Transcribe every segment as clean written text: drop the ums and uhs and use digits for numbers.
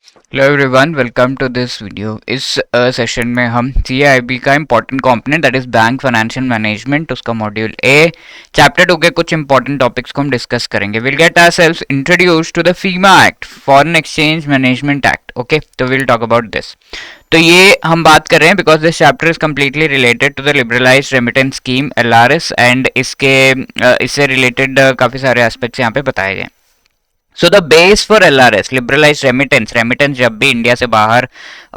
Hello everyone, welcome to this video. इस session में हम CIB का important component that is bank financial management, उसका मॉड्यूल ए चैप्टर 2 के कुछ इंपॉर्टेंट टॉपिक्स को हम डिस्कस करेंगे। Will get ourselves introduced to the FEMA act, foreign exchange management act. Okay, तो विल टॉक अबाउट दिस। तो ये हम बात कर रहे हैं because this chapter is completely related to the liberalised remittance scheme LRS and इससे रिलेटेड काफ़ी सारे एस्पेक्ट्स यहाँ पे बताए गए। So the base for LRS, liberalise remittance, remittance जब भी इंडिया से बाहर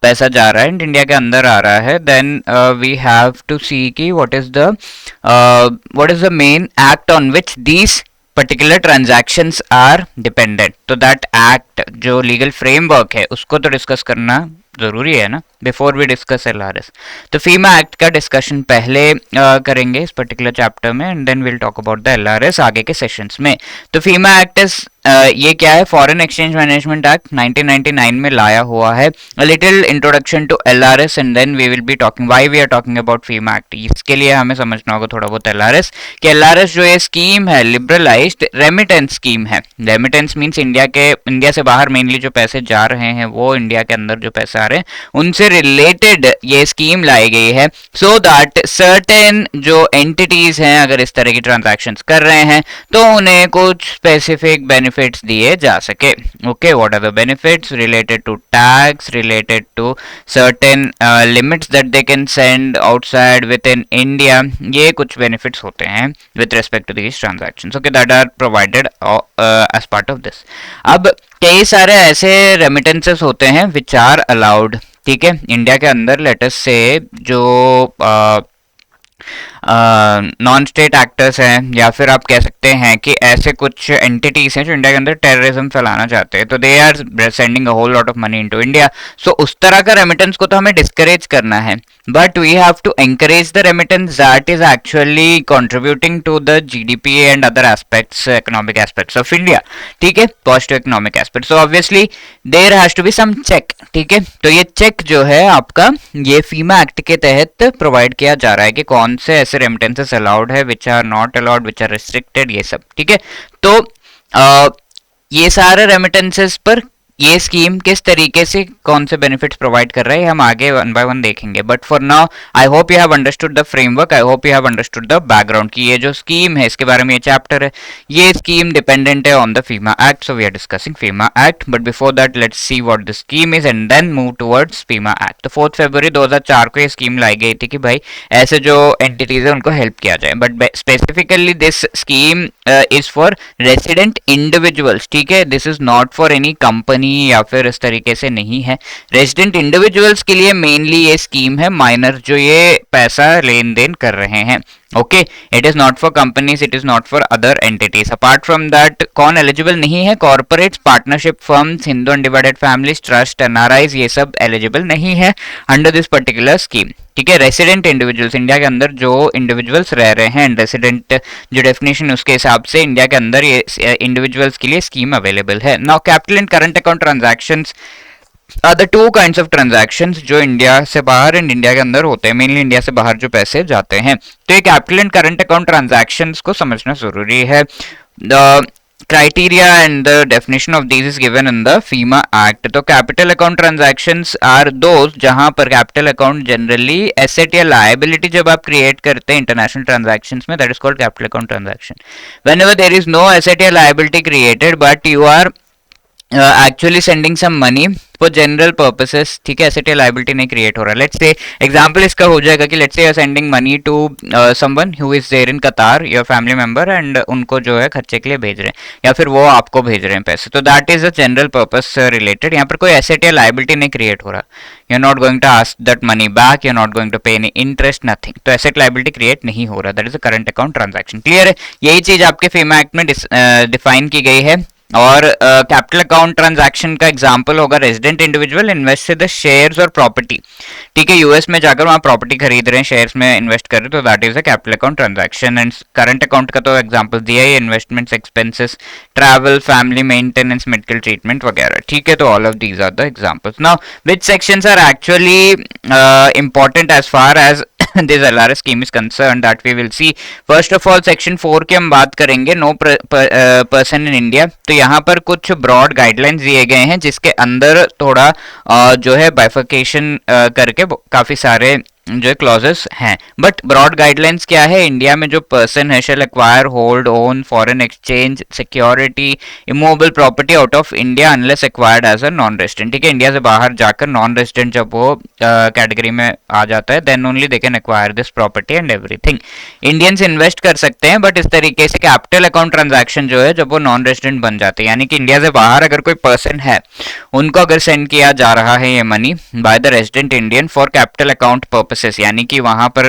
पैसा जा रहा है एंड इंडिया के अंदर आ रहा है, then we have to see कि what is the main act on which these particular transactions are dependent. तो दैट एक्ट जो लीगल फ्रेमवर्क है उसको तो डिस्कस करना जरूरी है ना, बिफोर वी डिस्कस LRS। तो फीमा एक्ट का डिस्कशन पहले करेंगे इस पर्टिकुलर चैप्टर में and then will talk about the LRS आगे के सेशंस में। तो फीमा एक्ट इज ये क्या है? फॉरेन एक्सचेंज मैनेजमेंट एक्ट 1999 में लाया हुआ है। A little introduction to LRS and then we will be talking why we are talking about FEMA act. इसके लिए हमें समझना होगा थोड़ा बहुत LRS कि LRS जो ये स्कीम है लिबरलाइज्ड रेमिटेंस स्कीम है। रेमिटेंस मींस इंडिया से बाहर मेनली जो पैसे जा रहे हैं वो इंडिया के अंदर जो पैसे आ रहे हैं उनसे रिलेटेड ये स्कीम लाई गई है, सो दैट सर्टेन जो एंटिटीज हैं अगर इस तरह की ट्रांजैक्शंस कर रहे हैं तो उन्हें कुछ स्पेसिफिक बेनिफिट्स दिए जा सके। Okay, what are the benefits? Related to tax, related to certain limits that they can send outside within India. ये कुछ बेनिफिट्स होते हैं with respect to these transactions, okay, that are provided as part of this. अब कई सारे ऐसे remittances होते हैं विच आर अलाउड, ठीक है, इंडिया के अंदर। लेटस से जो नॉन स्टेट एक्टर्स हैं या फिर आप कह सकते हैं कि ऐसे कुछ एंटिटीज हैं जो इंडिया के अंदर टेररिज्म फैलाना चाहते हैं, तो they are sending a whole lot of money into India. So उस तरह का रेमिटेंस को तो हमें डिस्करेज करना है, but we have to encourage the remittance that is actually contributing to the GDP and other aspects, economic aspects of India, ठीक है, positive economic aspect. So obviously there has to be some check, ठीक है। तो ये check जो है आपका ये फीमा एक्ट के तहत प्रोवाइड किया जा रहा है कि कौन से ऐसे रेमिटेंसेस अलाउड है, which are not allowed, which are restricted, ये सब, ठीक है। तो ये सारे रेमिटेंसेस पर ये स्कीम किस तरीके से कौन से बेनिफिट्स प्रोवाइड कर रहा है हम आगे वन बाय वन देखेंगे। But for now I hope you have understood the framework, I hope you have understood the background कि ये जो स्कीम है इसके बारे में ये चैप्टर है, ये स्कीम डिपेंडेंट है on the FEMA act. So we are discussing FEMA act, but before that let's see what the scheme is and then move towards FEMA act. तो 4 फरवरी 2004 को ये स्कीम लाई गई थी कि भाई ऐसे जो एंटिटीज है उनको हेल्प किया जाए, but specifically this scheme is for resident individuals, ठीक है। This is not for any company या फिर इस तरीके से नहीं है। रेजिडेंट इंडिविजुअल्स के लिए मेनली ये स्कीम है, माइनर जो ये पैसा लेन देन कर रहे हैं। Okay, it is not for companies, it is not for other entities. Apart from that कौन एलिजिबल नहीं है? Corporates, partnership firms, Hindu undivided families, trust, NRIs, ये सब एलिजिबल नहीं है अंडर दिस पर्टिकुलर स्कीम, ठीक है। रेसिडेंट इंडिविजुअल्स, इंडिया के अंदर जो इंडिविजुअल्स रह रहे हैं, रेसिडेंट जो डेफिनेशन उसके हिसाब से इंडिया के अंदर ये इंडिविजुअल्स के लिए स्कीम अवेलेबल है। Now capital and current account transactions are the two kinds of transactions जो इंडिया से बाहर एंड इंडिया के अंदर होते हैं, मेनली इंडिया से बाहर जो पैसे जाते हैं। तो ये capital and current account transactions को समझना जरूरी है। The criteria and the definition of these is given in the FEMA Act. तो capital account transactions are those जहां पर capital account generally asset या liability जब आप create करते हैं international transactions में, that is called capital account transaction. Whenever there is no asset या liability created but you are actually sending some money for general purposes, ठीक है, asset या लायबिलिटी नहीं क्रिएट हो रहा। लेट्स से एग्जांपल इसका हो जाएगा कि let's say you are sending money to someone who is there in Qatar, your family member, and उनको जो है खर्चे के लिए भेज रहे हैं या फिर वो आपको भेज रहे हैं पैसे, तो that is a general purpose related. यहाँ पर कोई एसेट या लायबिलिटी नहीं क्रिएट हो रहा, you are not going to ask that money back, you are not going to pay any interest, nothing. तो एसेट लायबिलिटी क्रिएट नहीं हो रहा, that is a current account transaction. Clear है? यही चीज आपके फीमा एक्ट में डिफाइन की गई है। और कैपिटल अकाउंट ट्रांजैक्शन का एग्जांपल होगा resident individual invest the shares और प्रॉपर्टी, ठीक है, यूएस में जाकर वहां प्रॉपर्टी खरीद रहे हैं, शेयर्स में इन्वेस्ट कर रहे हैं, तो that is a capital account transaction. And current account का तो एग्जांपल दिया ही, investments, expenses, travel, family maintenance, medical treatment वगैरह, ठीक है। तो all of these are the examples. Now which sections are actually important as far as this LRS scheme is concerned, that we will see. First of all, section 4 की हम बात करेंगे, no person in India. तो यहाँ पर कुछ broad guidelines दिए गए हैं जिसके अंदर थोड़ा जो है बाइफर्केशन करके काफी सारे जो क्लॉजेस हैं, बट ब्रॉड गाइडलाइंस क्या है, इंडिया में जो पर्सन है shall acquire, hold, own foreign exchange security, immovable property out of India unless acquired as a non resident. ठीक है, इंडिया से बाहर जाकर नॉन रेजिडेंट जब वो कैटेगरी में आ जाता है, then only they can acquire this property and everything. Indians invest कर सकते हैं, बट इस तरीके से कैपिटल अकाउंट ट्रांजैक्शन जो है जब वो नॉन रेजिडेंट बन जाते हैं, यानी कि इंडिया से बाहर अगर कोई पर्सन है, उनको अगर सेंड किया जा रहा है ये money by the resident Indian for capital account purposes, यानी कि वहां पर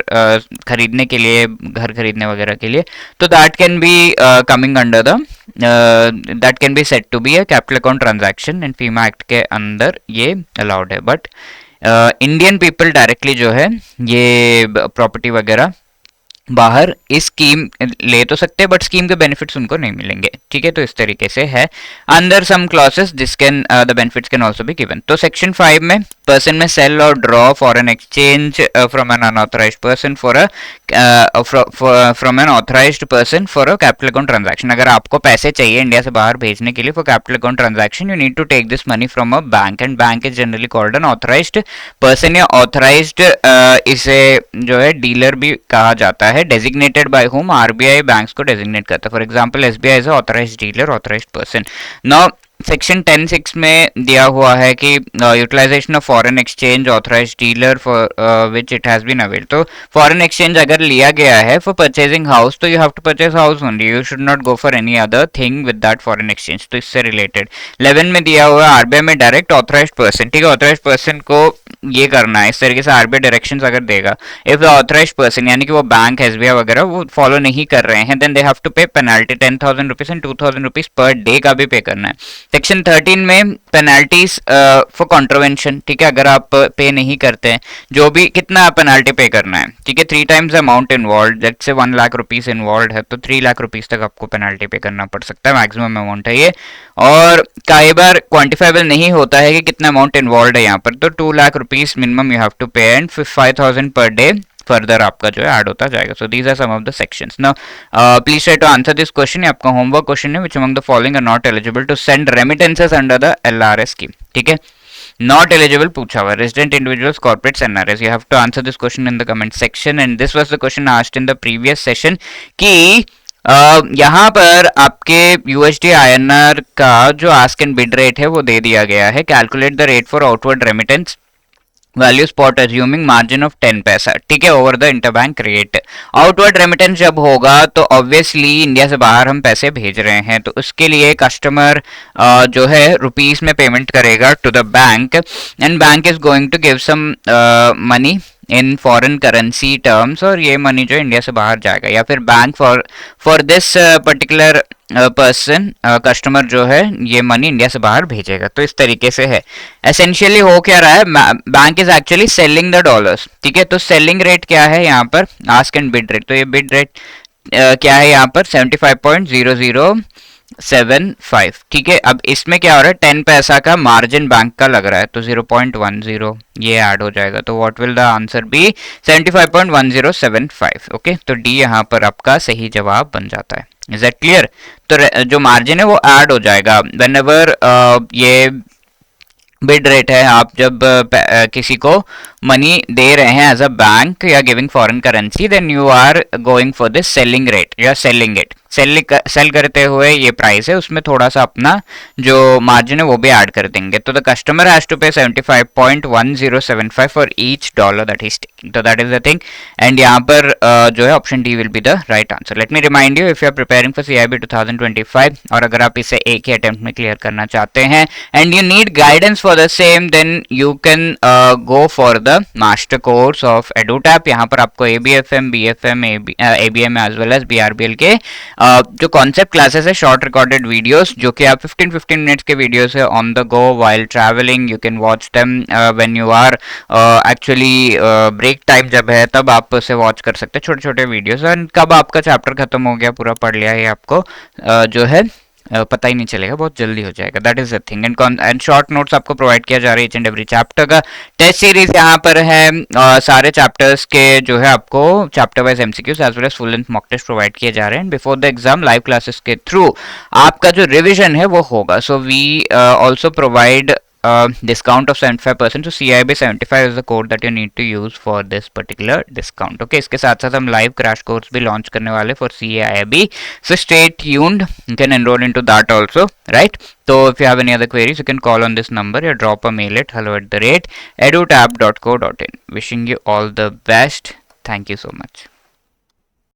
खरीदने के लिए, घर खरीदने वगैरह के लिए, तो that can be coming under the that can be said to be a capital account transaction, and FEMA act के अंदर ये अलाउड है। बट इंडियन पीपल डायरेक्टली जो है ये प्रॉपर्टी वगैरह बाहर इस स्कीम ले तो सकते हैं, बट स्कीम के बेनिफिट्स उनको नहीं मिलेंगे। ठीक है, तो इस तरीके से है अंदर some clauses this can the benefits can also be given. तो सेक्शन 5 में पर्सन में सेल और draw foreign exchange from an unauthorised person for a from an authorised person for a capital account transaction. अगर आपको पैसे चाहिए India से बाहर भेजने के लिए for capital account transaction, you need to take this money from a bank, and bank is generally called an authorised person, या ऑथराइज्ड इसे जो है डीलर भी कहा जाता है। Designated by whom, RBI banks को डेजिग्नेट करता है। For example SBI is authorized dealer, authorized person. Now section 10(6) में दिया हुआ है कि utilization of foreign exchange authorized dealer for which it has been availed. तो फॉरेन एक्सचेंज अगर लिया गया है फॉर परचेजिंग हाउस, तो you have to purchase house only, you should not go for any other thing with that foreign exchange. तो इससे related 11 में दिया हुआ है आरबीआई में डायरेक्ट ऑथराइज्ड पर्सन। ठीक है, ऑथराइज्ड पर्सन को ये करना है, इस तरीके से आरबीआई डायरेक्शंस अगर देगा, इफ द ऑथराइज्ड पर्सन यानी कि वो बैंक, एसबीआई वगैरह वो फॉलो नहीं कर रहे हैं, देन दे हैव टू पे penalty 10,000 rupees and 2,000 rupees per day का भी पे करना है। सेक्शन 13 में पेनल्टीज फॉर कॉन्ट्रोवेंशन। ठीक है, अगर आप पे नहीं करते हैं, जो भी कितना पेनल्टी पे करना है, ठीक है, 3 टाइम्स अमाउंट इन्वॉल्व, जैसे से 1 लाख रुपीज इन्वॉल्व है तो 3 लाख रुपीज तक आपको पेनल्टी पे करना पड़ सकता है, मैक्सिमम अमाउंट है ये। और कई बार क्वांटिफाइबल नहीं होता है कि कितना अमाउंट इन्वॉल्व है यहाँ पर, तो 2 lakh rupees minimum you have to pay and 5,000 per day further आपका जो है ऐड होता जाएगा। So these are some of the sections. Now please try to answer this question. ये आपका होमवर्क क्वेश्चन है, which among the following are not eligible to send remittances under the LRS scheme. ठीक है, not eligible पूछा हुआ, resident individuals, corporates, NRS. You have to answer this question in the comment section, and this was the question asked in the previous session कि यहाँ पर आपके USD INR का जो आस्क एंड बिड रेट है वो दे दिया गया है। Calculate the rate for outward remittance value spot assuming margin of 10 पैसा। ठीक है, over the interbank rate. Outward remittance जब होगा तो ऑब्वियसली इंडिया से बाहर हम पैसे भेज रहे हैं, तो उसके लिए कस्टमर जो है रुपीस में पेमेंट करेगा to the bank, and bank is going to give some money in foreign currency terms, और ये मनी जो इंडिया से बाहर जाएगा, या फिर bank for this particular person customer जो है ये मनी इंडिया से बाहर भेजेगा। तो इस तरीके से है। एसेंशियली हो क्या रहा है, bank is actually selling the dollars. ठीक है, तो सेलिंग रेट क्या है यहाँ पर, आस्क एंड बिड रेट। तो ये बिड रेट क्या है यहाँ पर 75.0075। ठीक है, अब इसमें क्या हो रहा है, 10 पैसा का मार्जिन बैंक का लग रहा है, तो 0.10 ये ऐड हो जाएगा। तो what will the answer be, 75.1075। Okay, तो डी यहाँ पर आपका सही जवाब बन जाता है। Is that clear? तो जो मार्जिन है वो ऐड हो जाएगा व्हेनेवर ये बिड रेट है। आप जब किसी को मनी दे रहे हैं एज अ बैंक या giving foreign currency, then you are going for this selling rate, you are selling it. Sell करते हुए ये प्राइस है, उसमें थोड़ा सा अपना जो मार्जिन है वो भी ऐड कर देंगे। तो the customer has to pay 75.1075 for each dollar that he is taking. तो that is the thing, and यहाँ पर जो है option D will be the right answer. Let me remind you, if you are preparing for CIB 2025 और अगर आप इसे एक ही अटेम्प्ट में क्लियर करना चाहते हैं and you need guidance for the same, then you can go for the master course of Edutap. यहाँ पर आपको ABFM, BFM, ABM as well as BRBL के जो कॉन्सेप्ट क्लासेस है, शॉर्ट रिकॉर्डेड वीडियोस जो कि आप 15-15 मिनट्स के वीडियोस है on the go while travelling, you can watch them when you are actually break time जब है तब आप उसे वॉच कर सकते हैं, छोटे छोटे वीडियोस। एंड कब आपका चैप्टर खत्म हो गया, पूरा पढ़ लिया है, आपको जो है पता ही नहीं चलेगा, बहुत जल्दी हो जाएगा। That is the thing. And short notes आपको प्रोवाइड किया जा रहा है ईच एंड एवरी चैप्टर का। टेस्ट सीरीज यहाँ पर है, सारे चैप्टर्स के जो है आपको chapter wise MCQs as well as full length mock test provide किए जा रहे हैं। Before the exam live classes के थ्रू आपका जो रिविजन है वो होगा। So we also provide discount of 75%, so CIB 75 is the code that you need to use for this particular discount. Okay, इसके साथ साथ हम live crash course भी launch करने वाले for CIB, so stay tuned, you can enroll into that also, right? So if you have any other queries, you can call on this number or drop a mail at hello@edutab.co.in. Wishing you all the best. Thank you so much.